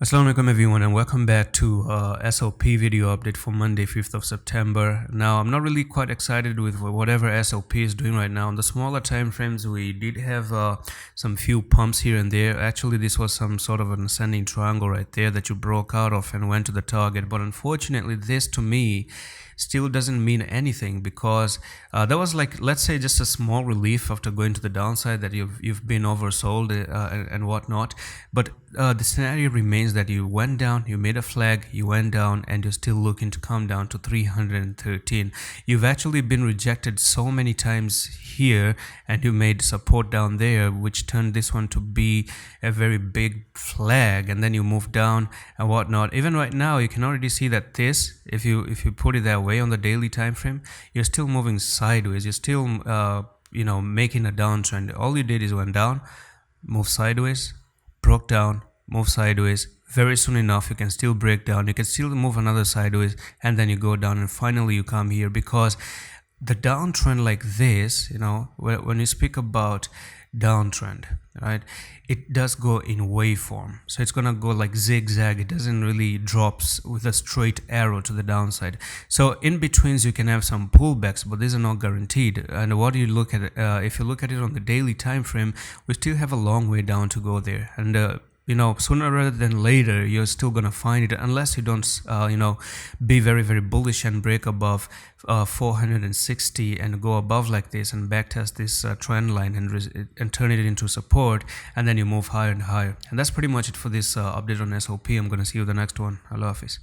Assalamu alaikum everyone, and welcome back to SOP video update for Monday 5th of September. Now I'm not really quite excited with whatever SOP is doing right now. On the smaller time frames we did have some few pumps here and there. Actually this was some sort of an ascending triangle right there that you broke out of and went to the target, but unfortunately this to me still doesn't mean anything because that was like, let's say, just a small relief after going to the downside that you've been oversold and whatnot. But the scenario remains that you went down, you made a flag, you went down, and you're still looking to come down to 313. You've actually been rejected so many times here, and you made support down there, which turned this one to be a very big flag, and then you moved down and whatnot. Even right now, you can already see that this, if you put it that way on the daily time frame, you're still moving sideways. You're still making a downtrend. All you did is went down, move sideways, broke down, move sideways. Very soon enough you can still break down, you can still move another sideways, and then you go down, and finally you come here. Because the downtrend like this, when you speak about downtrend, right, it does go in waveform. So it's gonna go like zigzag. It doesn't really drops with a straight arrow to the downside. So in betweens you can have some pullbacks, but these are not guaranteed. And what you look at, if you look at it on the daily time frame, we still have a long way down to go there. And sooner rather than later, you're still gonna find it, unless you don't, be very, very bullish and break above 460 and go above like this and backtest this trend line and turn it into support, and then you move higher and higher. And that's pretty much it for this update on SOP. I'm gonna see you the next one. Allah Hafiz.